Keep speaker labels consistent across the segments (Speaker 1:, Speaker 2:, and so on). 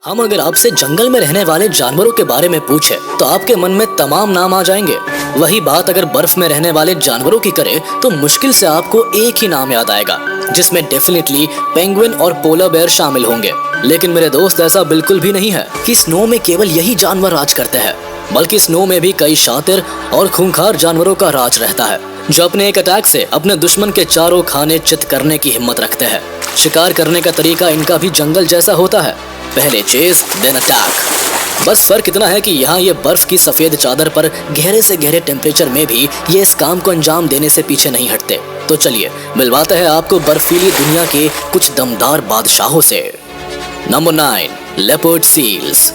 Speaker 1: हम अगर आपसे जंगल में रहने वाले जानवरों के बारे में पूछे तो आपके मन में तमाम नाम आ जाएंगे। वही बात अगर बर्फ में रहने वाले जानवरों की करें तो मुश्किल से आपको एक ही नाम याद आएगा, जिसमें डेफिनेटली पेंगुइन और पोलर बेयर शामिल होंगे। लेकिन मेरे दोस्त, ऐसा बिल्कुल भी नहीं है कि स्नो में केवल यही जानवर राज करते हैं, बल्कि स्नो में भी कई शातिर और खूंखार जानवरों का राज रहता है, जो अपने एक अटैक से अपने दुश्मन के चारों खाने चित करने की हिम्मत रखते हैं। शिकार करने का तरीका इनका भी जंगल जैसा होता है, पहले चेस देन अटैक। बस फर्क इतना है कि यहाँ ये बर्फ की सफेद चादर पर गहरे से गहरे टेम्परेचर में भी ये इस काम को अंजाम देने से पीछे नहीं हटते। तो चलिए मिलवाते हैं आपको बर्फीली दुनिया के कुछ दमदार बादशाहों से। Number 9, leopard seals.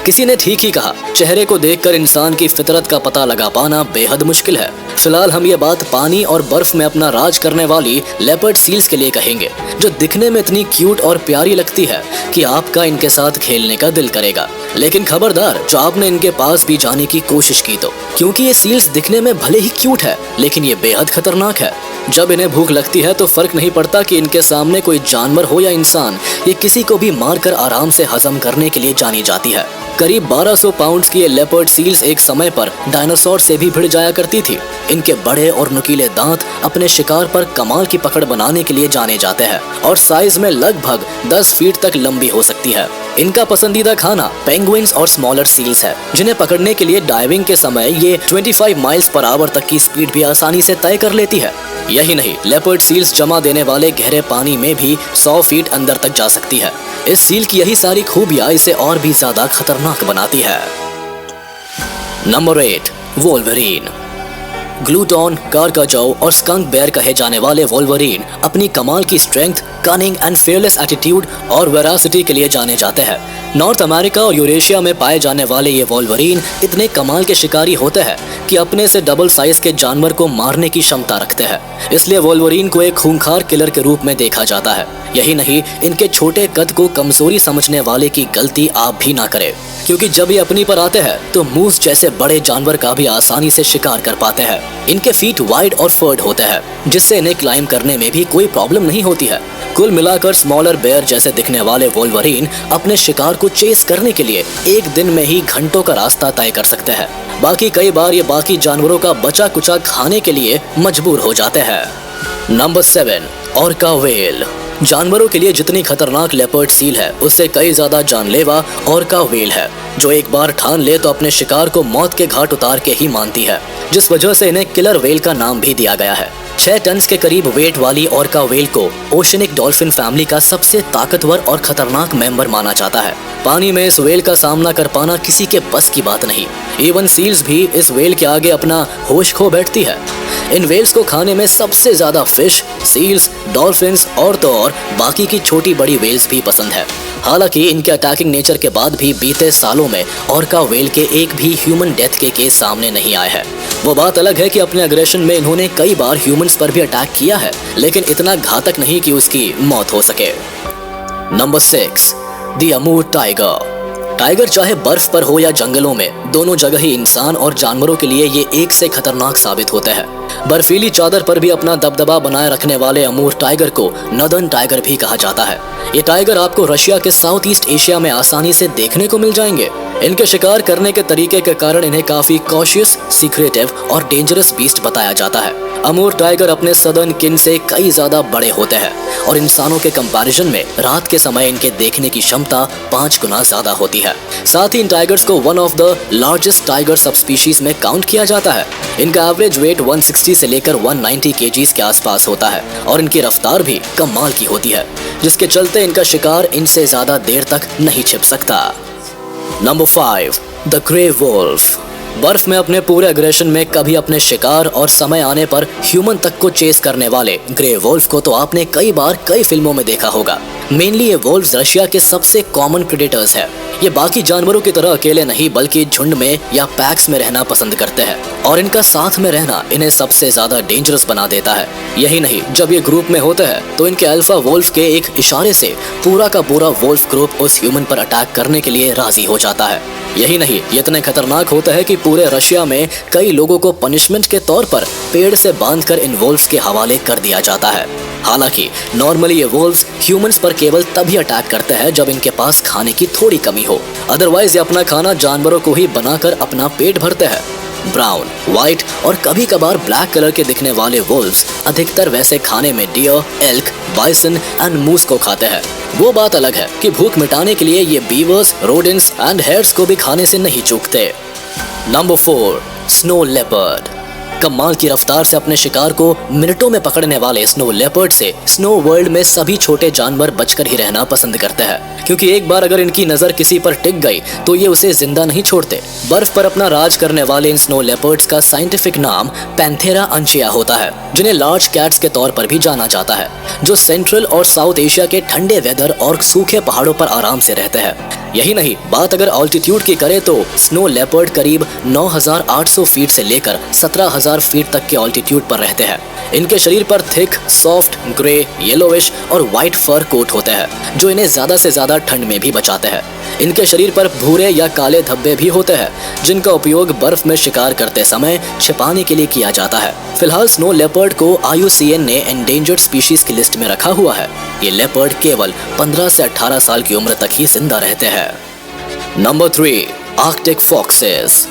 Speaker 1: किसी ने ठीक ही कहा, चेहरे को देखकर इंसान की फितरत का पता लगा पाना बेहद मुश्किल है। फिलहाल हम ये बात पानी और बर्फ में अपना राज करने वाली लेपर्ड सील्स के लिए कहेंगे, जो दिखने में इतनी क्यूट और प्यारी लगती है कि आपका इनके साथ खेलने का दिल करेगा। लेकिन खबरदार जो आपने इनके पास भी जाने की कोशिश की तो, क्योंकि ये सील्स दिखने में भले ही क्यूट है लेकिन ये बेहद खतरनाक है। जब इन्हें भूख लगती है तो फर्क नहीं पड़ता कि इनके सामने कोई जानवर हो या इंसान, ये किसी को भी मारकर आराम से हजम करने के लिए जानी जाती है। करीब 1200 पाउंड्स की ये लेपर्ड सील्स एक समय पर डायनासोर से भी भिड़ जाया करती थी। इनके बड़े और नुकीले दांत अपने शिकार पर कमाल की पकड़ बनाने के लिए जाने जाते हैं और साइज में लगभग 10 फीट तक लंबी हो सकती है। इनका पसंदीदा खाना पेंगुइन्स और स्मॉलर सील्स है, जिन्हें पकड़ने के लिए डाइविंग के समय ये 25 माइल्स पर आवर तक की स्पीड भी आसानी से तय कर लेती है। यही नहीं, लेपर्ड सील्स जमा देने वाले गहरे पानी में भी 100 फीट अंदर तक जा सकती है। इस सील की यही सारी खूबियां इसे और भी ज्यादा खतरनाक बनाती है। Number 8, Wolverine. ग्लूटॉन, कारकाचौ और स्कंक बेयर कहे जाने वाले वोल्वरीन अपनी कमाल की strength, cunning and fearless attitude और वेरासिटी के लिए जाने जाते हैं। नॉर्थ अमेरिका और यूरेशिया में पाए जाने वाले ये वोल्वरीन इतने कमाल के शिकारी होते हैं कि अपने से डबल साइज के जानवर को मारने की क्षमता रखते हैं। इसलिए वोल्वरीन को एक खूंखार किलर के रूप में देखा जाता है। यही नहीं, इनके छोटे कद को कमजोरी समझने वाले की गलती आप भी ना करें, क्योंकि जब ये अपनी पर आते हैं तो मूस जैसे बड़े जानवर का भी आसानी से शिकार कर पाते हैं। इनके फीट वाइड और फर्ड होते हैं, जिससे इन्हें क्लाइंब करने में भी कोई प्रॉब्लम नहीं होती है। कुल मिलाकर स्मॉलर बेयर जैसे दिखने वाले वोल्वरीन अपने शिकार को चेस करने के लिए एक दिन में ही घंटों का रास्ता तय कर सकते हैं। बाकी कई बार ये बाकी जानवरों का बचा कुचा खाने के लिए मजबूर हो जाते हैं। Number 7, orca whale. जानवरों के लिए जितनी खतरनाक लेपर्ड सील है, उससे कई ज्यादा जानलेवा ऑर्का व्हेल है, जो एक बार ठान ले तो अपने शिकार को मौत के घाट उतार के ही मानती है, जिस वजह से इन्हें किलर व्हेल का नाम भी दिया गया है। 6 टन के करीब वेट वाली ऑर्का व्हेल को ओशनिक डॉल्फिन फैमिली का सबसे ताकतवर और खतरनाक मेंबर माना जाता है। पानी में इस व्हेल का सामना कर पाना किसी के बस की बात नहीं। इवन सील्स भी इस व्हेल के आगे अपना होश खो बैठती है। इन व्हेल्स को खाने में सबसे ज्यादा फिश, सील्स, डॉल्फिन्स और तो और बाकी की छोटी बड़ी व्हेल्स भी पसंद है। हालांकि इनके अटैकिंग नेचर के बाद भी बीते सालों में ऑर्का व्हेल के एक भी ह्यूमन डेथ के केस सामने नहीं आए हैं। वो बात अलग है कि अपने अग्रेशन में इन्होंने कई बार ह्यूमंस पर भी अटैक किया है, लेकिन इतना घातक नहीं कि उसकी मौत हो सके। Number 6, the Amur tiger. Tiger चाहे बर्फ पर हो या जंगलों में, दोनों जगह ही इंसान और जानवरों के लिए ये एक से खतरनाक साबित होते हैं। बर्फीली चादर पर भी अपना दबदबा बनाए रखने वाले अमूर टाइगर को नदर्न टाइगर भी कहा जाता है। ये टाइगर आपको रशिया के साउथ ईस्ट एशिया में आसानी से देखने को मिल जाएंगे। इनके शिकार करने के तरीके के कारण इन्हें काफी कॉशियस, सीक्रेटिव और डेंजरस बीस्ट बताया जाता है। अमूर टाइगर अपने सदर्न किन से कई ज्यादा बड़े होते हैं और इंसानों के कंपैरिजन में रात के समय इनके देखने की क्षमता 5 गुना ज्यादा होती है। साथ ही इन टाइगर्स को one of the largest tiger सब स्पीशीज में काउंट किया जाता है। इनका एवरेज वेट 160 से लेकर 190 केजीज के आसपास होता है और इनकी रफ्तार भी कमाल की होती है, जिसके चलते इनका शिकार इनसे ज्यादा देर तक नहीं छिप सकता। Number 5, the grey wolf. बर्फ में अपने पूरे अग्रेशन में कभी अपने शिकार और समय आने पर ह्यूमन तक को चेस करने वाले ग्रे वुल्फ को तो आपने कई बार कई फिल्मों में देखा होगा। मेनली ये वुल्व्स रशिया के सबसे कॉमन प्रेडेटर्स है। ये बाकी जानवरों की तरह अकेले नहीं बल्कि झुंड में या पैक्स में रहना पसंद करते हैं और इनका साथ में रहना इन्हें सबसे ज्यादा डेंजरस बना देता है। यही नहीं, जब ये ग्रुप में होते हैं तो इनके अल्फा वुल्फ के एक इशारे से पूरा का पूरा वुल्फ ग्रुप उस ह्यूमन पर अटैक करने के लिए राजी हो जाता है। यही नहीं, ये इतने खतरनाक होता है कि पूरे रशिया में कई लोगों को पनिशमेंट के तौर पर पेड़ से बांधकर इन वोल्व्स के हवाले कर दिया जाता है। हालांकि नॉर्मली ये वोल्व्स ह्यूमंस पर केवल तभी अटैक करते हैं जब इनके पास खाने की थोड़ी कमी हो, अदरवाइज ये अपना खाना जानवरों को ही बनाकर अपना पेट भरते हैं। ब्राउन, व्हाइट और कभी कभार ब्लैक कलर के दिखने वाले वोल्व्स अधिकतर वैसे खाने में deer, elk, bison and moose को खाते हैं। वो बात अलग है कि भूख मिटाने के लिए ये बीवर्स, रोडेंट्स एंड हेयर्स को भी खाने से नहीं चूकते। Number 4, snow leopard. कमाल की रफ्तार से अपने शिकार को मिनटों में पकड़ने वाले स्नो लेपर्ड से स्नो वर्ल्ड में सभी छोटे जानवर बचकर ही रहना पसंद करते हैं, क्योंकि एक बार अगर इनकी नजर किसी पर टिक गई तो ये उसे जिंदा नहीं छोड़ते। बर्फ पर अपना राज करने वाले इन स्नो लेपर्ड्स का साइंटिफिक नाम पैंथेरा अंचिया होता है, जिन्हें लार्ज कैट्स के तौर पर भी जाना जाता है, जो सेंट्रल और साउथ एशिया के ठंडे वेदर और सूखे पहाड़ों पर आराम से रहते हैं। यही नहीं, बात अगर ऑल्टीट्यूड की करें तो स्नो लेपर्ड करीब 9,800 फीट से लेकर 17,000 फीट तक के ऑल्टीट्यूड पर रहते हैं। इनके शरीर पर थिक, सॉफ्ट, ग्रे, येलोविश और व्हाइट फर कोट होते हैं, जो इन्हें ज्यादा से ज्यादा ठंड में भी बचाते हैं। इनके शरीर पर भूरे या काले धब्बे भी होते हैं, जिनका उपयोग बर्फ में शिकार करते समय छिपाने के लिए किया जाता है। फिलहाल स्नो लेपर्ड को IUCN ने एंडेंजर्ड स्पीशीज की लिस्ट में रखा हुआ है। ये लेपर्ड केवल 15 से 18 साल की उम्र तक ही जिंदा रहते हैं। Number 3, Arctic foxes.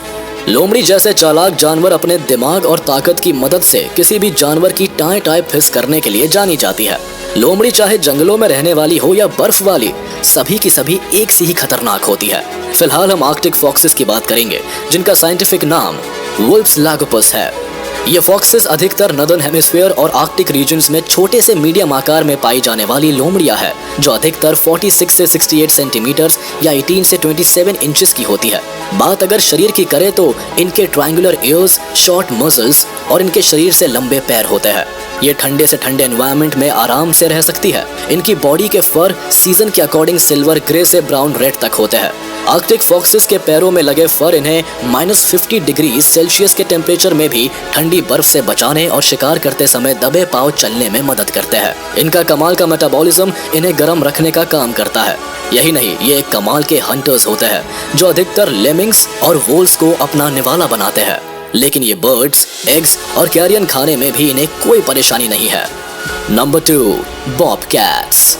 Speaker 1: लोमड़ी जैसे चालाक जानवर अपने दिमाग और ताकत की मदद से किसी भी जानवर की टाई टाई फिस करने के लिए जानी जाती है। लोमड़ी चाहे जंगलों में रहने वाली हो या बर्फ वाली, सभी की सभी एक सी ही खतरनाक होती है। फिलहाल हम आर्कटिक फॉक्सेस की बात करेंगे, जिनका साइंटिफिक नाम वुल्फ्स लैगोपस है। ये फॉक्सेस अधिकतर नदर्न हेमिस्फीयर और आर्कटिक रीजन्स में छोटे से मीडियम आकार में पाई जाने वाली लोमड़ियां है, जो अधिकतर 46 से 68 सेंटीमीटर्स या 18 से 27 इंचेस की होती है। बात अगर शरीर की करें तो इनके ट्रायंगुलर ईयर्स, शॉर्ट मसल्स और इनके शरीर से लंबे पैर होते हैं। ये ठंडे से ठंडे एनवायरनमेंट में आराम से रह सकती है। इनकी बॉडी के फर सीजन के अकॉर्डिंग सिल्वर ग्रे से ब्राउन रेड तक होते हैं। आर्कटिक फॉक्सेस के पैरों में लगे फर इन्हें -50 डिग्री सेल्सियस के टेम्परेचर में भी ठंडी बर्फ से बचाने और शिकार करते समय दबे पांव चलने में मदद करते हैं। इनका कमाल का मेटाबॉलिज्म इन्हें गर्म रखने का काम करता है। यही नहीं, ये एक कमाल के हंटर्स होते हैं, जो अधिकतर लेमिंग्स और वोल्स को अपना निवाला बनाते हैं। लेकिन ये बर्ड्स, एग्स और कैरियन खाने में भी इन्हें कोई परेशानी नहीं है। Number 2, bobcats.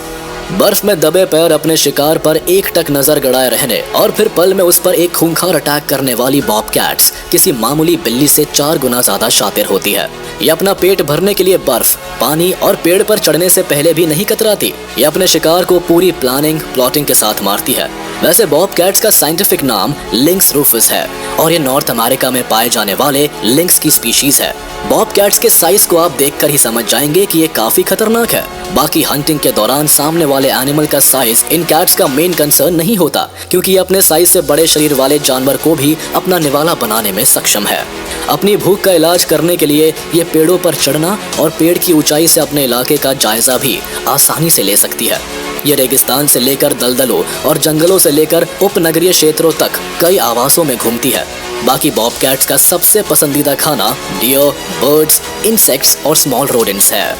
Speaker 1: बर्फ में दबे पैर अपने शिकार पर एकटक नजर गड़ाए रहने और फिर पल में उस पर एक खूंखार अटैक करने वाली बॉबकैट्स किसी मामूली बिल्ली से 4 गुना ज्यादा शातिर होती है। ये अपना पेट भरने के लिए बर्फ, पानी और पेड़ पर चढ़ने से पहले भी नहीं कतराती। ये अपने शिकार को पूरी प्लॉटिंग के साथ मारती है। वैसे बॉबकैट्स का साइंटिफिक नाम लिंक्स रूफस है और ये नॉर्थ अमेरिका में पाए जाने वाले लिंक्स की स्पीशीज है। बॉबकैट्स के साइज को आप देखकर ही समझ जाएंगे कि ये काफी खतरनाक है। बाकी हंटिंग के दौरान सामने वाले एनिमल का साइज इन कैट्स का मेन कंसर्न नहीं होता, क्योंकि ये अपने साइज से बड़े शरीर वाले जानवर को भी अपना निवाला बनाने में सक्षम है। अपनी भूख का इलाज करने के लिए ये पेड़ों पर चढ़ना और पेड़ की ऊंचाई से अपने इलाके का जायजा भी आसानी से ले सकती है। ये रेगिस्तान से लेकर दलदलों और जंगलों से लेकर उपनगरीय क्षेत्रों तक कई आवासों में घूमती है। बाकी बॉबकैट्स का सबसे पसंदीदा खाना डियर, बर्ड्स, इंसेक्ट्स और स्मॉल रोडेंट्स है।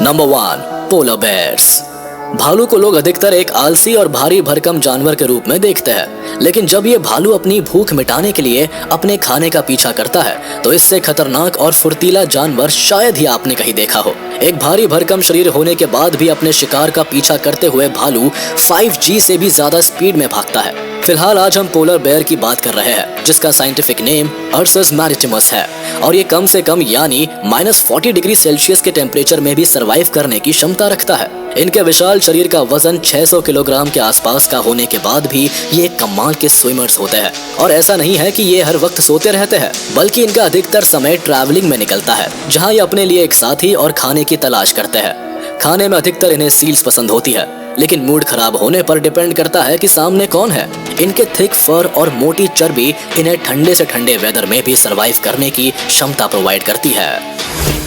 Speaker 1: Number 1, polar bears. भालू को लोग अधिकतर एक आलसी और भारी भरकम जानवर के रूप में देखते हैं, लेकिन जब ये भालू अपनी भूख मिटाने के लिए अपने खाने का पीछा करता है तो इससे खतरनाक और फुर्तीला जानवर शायद ही आपने कहीं देखा हो। एक भारी भरकम शरीर होने के बाद भी अपने शिकार का पीछा करते हुए भालू 5G से भी ज्यादा स्पीड में भागता है। फिलहाल आज हम पोलर बेयर की बात कर रहे हैं, जिसका साइंटिफिक नेम अर्सस मैरिटिमस है और ये कम से कम यानी -40 डिग्री सेल्सियस के टेम्परेचर में भी सरवाइव करने की क्षमता रखता है। इनके विशाल शरीर का वजन 600 किलोग्राम के आसपास का होने के बाद भी ये कमाल के स्विमर्स होते हैं। और ऐसा नहीं है कि ये हर वक्त सोते रहते हैं, बल्कि इनका अधिकतर समय ट्रैवलिंग में निकलता है, जहाँ ये अपने लिए एक साथी और खाने की तलाश करते हैं। खाने में अधिकतर इन्हें सील्स पसंद होती है, लेकिन मूड खराब होने पर डिपेंड करता है कि सामने कौन है। इनके थिक फर और मोटी चर्बी इन्हें ठंडे से ठंडे वेदर में भी सरवाइव करने की क्षमता प्रोवाइड करती है।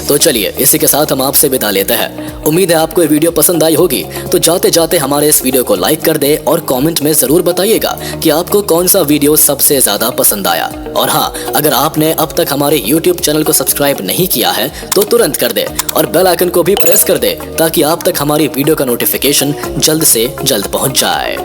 Speaker 1: तो चलिए, इसी के साथ हम आपसे विदा लेते हैं। उम्मीद है आपको ये वीडियो पसंद आई होगी। तो जाते जाते हमारे इस वीडियो को लाइक कर दे और कमेंट में जरूर बताइएगा कि आपको कौन सा वीडियो सबसे ज्यादा पसंद आया। और हाँ, अगर आपने अब तक हमारे YouTube चैनल को सब्सक्राइब नहीं किया है तो तुरंत कर दे और बेल आइकन को भी प्रेस कर दे, ताकि आप तक हमारी वीडियो का नोटिफिकेशन जल्द से जल्द पहुंच जाए।